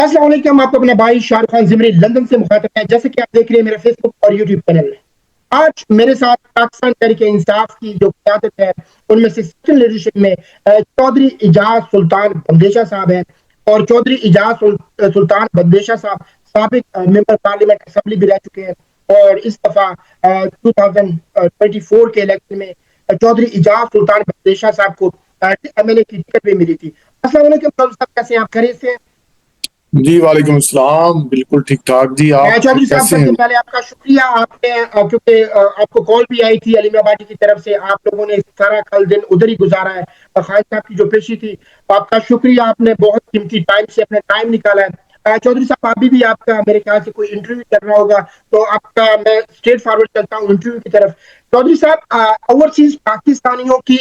السلام علیکم، آپ کو اپنا بھائی شاہ رخ خان زمری لندن سے مخاطب ہے. جیسے کہ آپ دیکھ رہے ہیں میرے فیس بک اور یوٹیوب چینل میں آج میرے ساتھ پاکستان تحریک انصاف کی جو قیادت ہے ان میں سے سیکنڈ لیڈرشپ میں چودھری اعجاز سلطان بندیشا صاحب ہیں. اور چودھری اعجاز سلطان بندیشا صاحب سابق ممبر پارلیمنٹ اسمبلی بھی رہ چکے ہیں. اور اس دفعہ 2024 کے الیکشن میں چودھری اعجاز سلطان بندیشا صاحب کو ایم ایل اے کی ٹکٹ بھی ملی تھی. السلام علیکم چودھری صاحب، کیسے ہیں آپ؟ خیریت سے ہیں؟ جی وعلیکم السلام، بالکل ٹھیک ٹھاک. جی آپ چودھری صاحب کیسے سب سے ہیں؟ پہلے آپ کا شکریہ. آپ نے کیونکہ آپ کو کال بھی آئی تھی علیم آبادی کی طرف سے، آپ لوگوں نے سارا کل دن ادھر ہی گزارا ہے. خالد صاحب کی جو پیشی تھی، آپ کا شکریہ، آپ نے بہت قیمتی ٹائم سے اپنا ٹائم نکالا ہے. چودھری صاحب ابھی بھی آپ کا میرے خیال سے کوئی انٹرویو کر رہا ہوگا، تو آپ کا میں اسٹریٹ فارورڈ چلتا ہوں انٹرویو کی طرف. چودھری صاحب، اوورسیز پاکستانیوں کی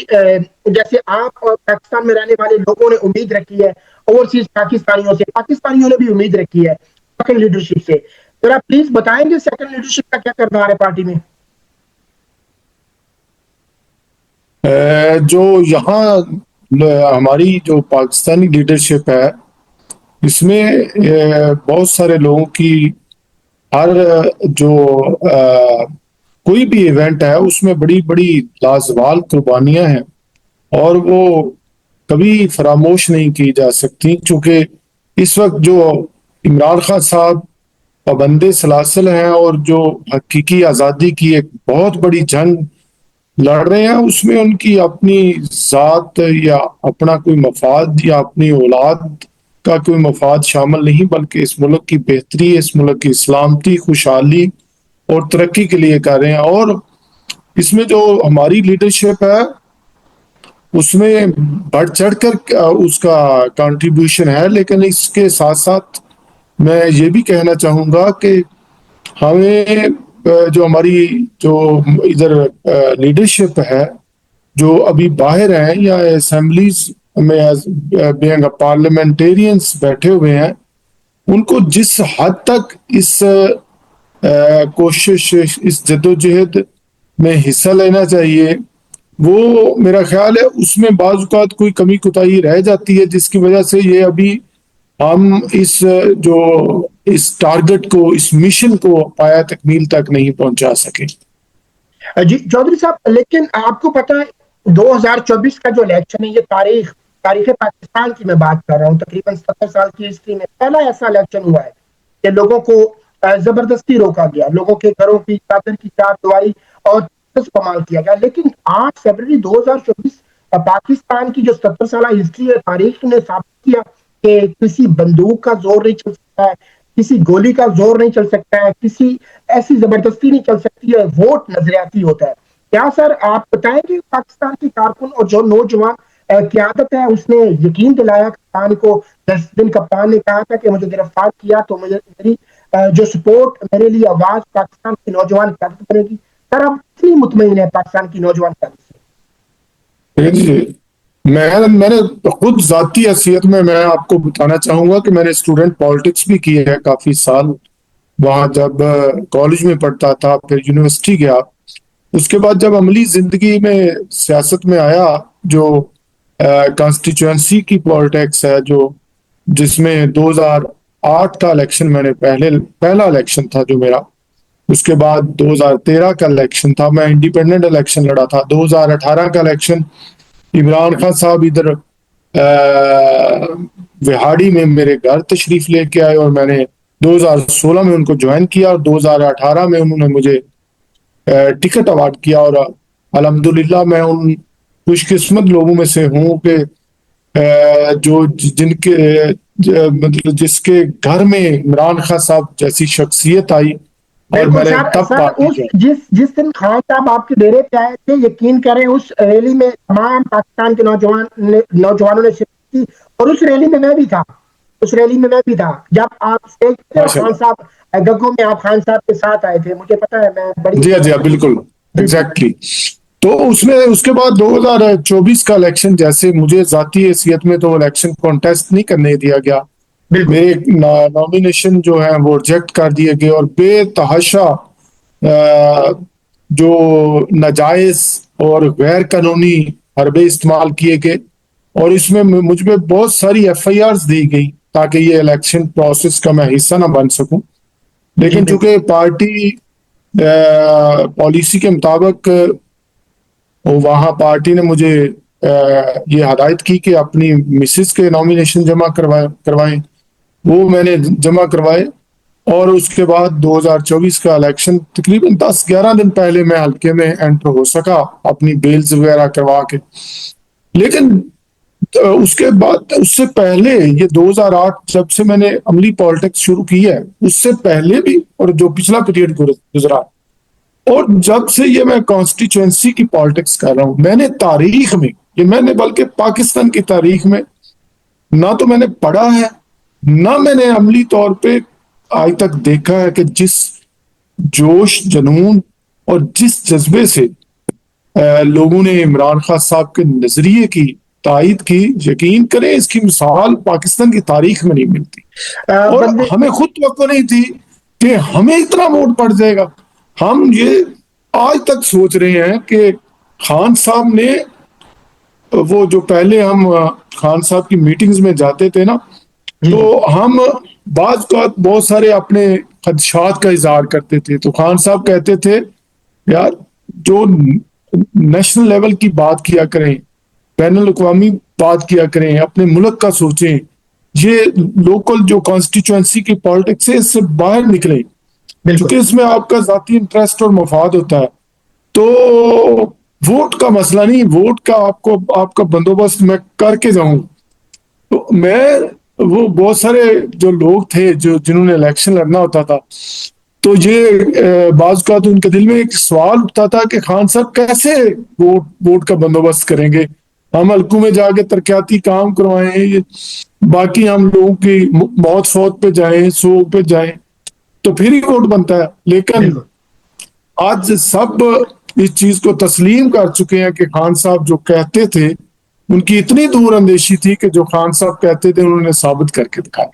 جیسے آپ اور پاکستان میں رہنے والے لوگوں نے امید رکھی ہے، اوورسیز پاکستانیوں نے بھی امید رکھی ہے سیکنڈ لیڈرشپ سے. ذرا پلیز بتائیں گے سیکنڈ لیڈرشپ کا کیا کردار ہے پارٹی میں؟ جو یہاں ہماری جو پاکستانی لیڈرشپ ہے، اس میں بہت سارے لوگوں کی ہر جو کوئی بھی ایونٹ ہے اس میں بڑی بڑی لازوال قربانیاں ہیں، اور وہ کبھی فراموش نہیں کی جا سکتی. چونکہ اس وقت جو عمران خان صاحب پابند سلاسل ہیں اور جو حقیقی آزادی کی ایک بہت بڑی جنگ لڑ رہے ہیں، اس میں ان کی اپنی ذات یا اپنا کوئی مفاد یا اپنی اولاد کا کوئی مفاد شامل نہیں، بلکہ اس ملک کی بہتری، اس ملک کی سلامتی، خوشحالی اور ترقی کے لیے کر رہے ہیں. اور اس میں جو ہماری لیڈرشپ ہے اس میں بڑھ چڑھ کر اس کا کنٹریبیوشن ہے. لیکن اس کے ساتھ ساتھ میں یہ بھی کہنا چاہوں گا کہ ہمیں جو ہماری جو ادھر لیڈرشپ ہے، جو ابھی باہر ہیں یا اسمبلیز میں پارلیمنٹیرینس بیٹھے ہوئے ہیں، ان کو جس حد تک اس کوشش، اس جدوجہد میں حصہ لینا چاہیے، وہ میرا خیال ہے اس میں بعض اوقات کوئی کمی کوتاہی رہ جاتی ہے، جس کی وجہ سے یہ ابھی ہم اس ٹارگٹ کو، اس مشن کو پایا تکمیل تک نہیں پہنچا سکے. جی چودھری صاحب، لیکن آپ کو پتا ہے 2024 کا جو الیکشن ہے، یہ تاریخ پاکستان کی میں بات کر رہا ہوں، تقریباً 70 سال کی ہسٹری میں پہلا ایسا الیکشن ہوا ہے کہ لوگوں کو زبردستی روکا گیا، لوگوں کے گھروں کی چادر کی چار دیواری اور استعمال کیا گیا. لیکن 8 فروری 2024 پاکستان کی جو 70 سالہ ہسٹری ہے، تاریخ نے ثابت کیا کہ کسی بندوق کا زور نہیں چل سکتا ہے، کسی گولی کا زور نہیں چل سکتا ہے، کسی ایسی زبردستی نہیں چل سکتی ہے. ووٹ نظریاتی ہوتا ہے. کیا سر آپ بتائیں گے پاکستان کی کارکن اور جو نوجوان قیادت ہے اس نے یقین دلایا کپتان کو، 10 دن کپتان نے کہا تھا کہ مجھے گرفتار کیا تو مجھے میری جو سپورٹ، میرے لیے آواز پاکستان کی نوجوان قیادت بنے گی. سر آپ کتنی مطمئن ہے پاکستان کی نوجوان قیادت سے؟ جی، میں نے خود ذاتی حیثیت میں آپ کو بتانا چاہوں گا کہ میں نے اسٹوڈنٹ پالیٹکس بھی کی ہے کافی سال. وہاں جب کالج میں پڑھتا تھا، پھر یونیورسٹی گیا. اس کے بعد جب عملی زندگی میں سیاست میں آیا، جو کانسٹیچوئنسی کی پالیٹکس ہے، جس میں 2008 کا الیکشن میں نے پہلا الیکشن تھا جو میرا. اس کے بعد 2013 کا الیکشن تھا، میں انڈیپینڈنٹ الیکشن لڑا تھا. 2018 کا الیکشن عمران خان صاحب ادھر وہاڑی میں میرے گھر تشریف لے کے آئے، اور میں نے 2016 میں ان کو جوائن کیا، اور 2018 میں انہوں نے مجھے ٹکٹ اوارڈ کیا. اور الحمدللہ میں ان خوش قسمت لوگوں میں سے ہوں کہ جو جن کے مطلب جس کے گھر میں عمران خان صاحب جیسی شخصیت آئی، اور بالکل میں نے سر. تب سر پارٹی اس کیا. جس دن خان صاحب آپ کے ڈیرے پہ آئے تھے، یقین کریں اس ریلی میں تمام پاکستان کے نوجوانوں نے شرکت کی. اور اس ریلی میں میں بھی تھا، اس ریلی میں میں بھی تھا جب آپ اسٹیج پہ اور ماشاء خان اللہ. صاحب گگوں میں آپ خان صاحب کے ساتھ آئے تھے. مجھے پتا ہے، میں بڑی جی ہاں، جی ہاں، بالکل جی جی ایگزیکٹلی. تو اس کے بعد 2024 کا الیکشن، جیسے مجھے ذاتی حیثیت میں تو الیکشن کانٹیسٹ نہیں کرنے دیا گیا. بالکل میرے نامینیشن جو ہیں وہ ریجیکٹ کر دیے گئے، اور بے تحاشا جو ناجائز اور غیر قانونی حربے استعمال کیے گئے. اور اس میں مجھ پہ بہت ساری ایف آئی آرز دی گئی. تاکہ یہ الیکشن پروسیس کا میں حصہ نہ بن سکوں، لیکن چونکہ پارٹی پالیسی کے مطابق وہاں پارٹی نے مجھے یہ ہدایت کی کہ اپنی مسز کے نامینیشن جمع کروائیں، وہ میں نے جمع کروائے، اور اس کے بعد 2024 کا الیکشن تقریباً 10-11 دن پہلے میں حلقے میں انٹر ہو سکا اپنی بیلز وغیرہ کروا کے۔ لیکن اس کے بعد، اس سے پہلے، یہ 2008 جب سے میں نے عملی پالیٹکس شروع کی ہے، اس سے پہلے بھی اور جو پچھلا پیریڈ گزرا، اور جب سے یہ میں کانسٹیچوئنسی کی پالیٹکس کر رہا ہوں، میں نے تاریخ میں، یہ میں نے بلکہ پاکستان کی تاریخ میں نہ تو میں نے پڑھا ہے، نہ میں نے عملی طور پہ آج تک دیکھا ہے کہ جس جوش، جنون اور جس جذبے سے لوگوں نے عمران خان صاحب کے نظریے کی تائید کی، یقین کریں اس کی مثال پاکستان کی تاریخ میں نہیں ملتی، اور ہمیں خود توقع نہیں تھی کہ ہمیں اتنا ووٹ پڑ جائے گا۔ ہم یہ آج تک سوچ رہے ہیں کہ خان صاحب نے، وہ جو پہلے ہم خان صاحب کی میٹنگز میں جاتے تھے نا، تو ہم بعض بہت سارے اپنے خدشات کا اظہار کرتے تھے، تو خان صاحب کہتے تھے یار جو نیشنل لیول کی بات کیا کریں، بین الاقوامی بات کیا کریں، اپنے ملک کا سوچیں، یہ لوکل جو کانسٹیچوئنسی کی پالیٹکس ہے اس سے باہر نکلیں، کیونکہ اس میں آپ کا ذاتی انٹرسٹ اور مفاد ہوتا ہے۔ تو ووٹ کا مسئلہ نہیں، ووٹ کا آپ کا بندوبست میں کر کے جاؤں۔ تو میں، وہ بہت سارے جو لوگ تھے جنہوں نے الیکشن لڑنا ہوتا تھا، تو یہ بعض کا تو ان کے دل میں ایک سوال اٹھتا تھا کہ خان صاحب کیسے ووٹ کا بندوبست کریں گے، ہم حلقوں میں جا کے ترقیاتی کام کروائیں، باقی ہم لوگوں کی موت فوت پہ جائیں، سوگ پہ جائیں، تو پھر ہی ووٹ بنتا ہے۔ لیکن آج سب اس چیز کو تسلیم کر چکے ہیں کہ خان صاحب جو کہتے تھے، ان کی اتنی دور اندیشی تھی کہ جو خان صاحب کہتے تھے انہوں نے ثابت کر کے دکھایا۔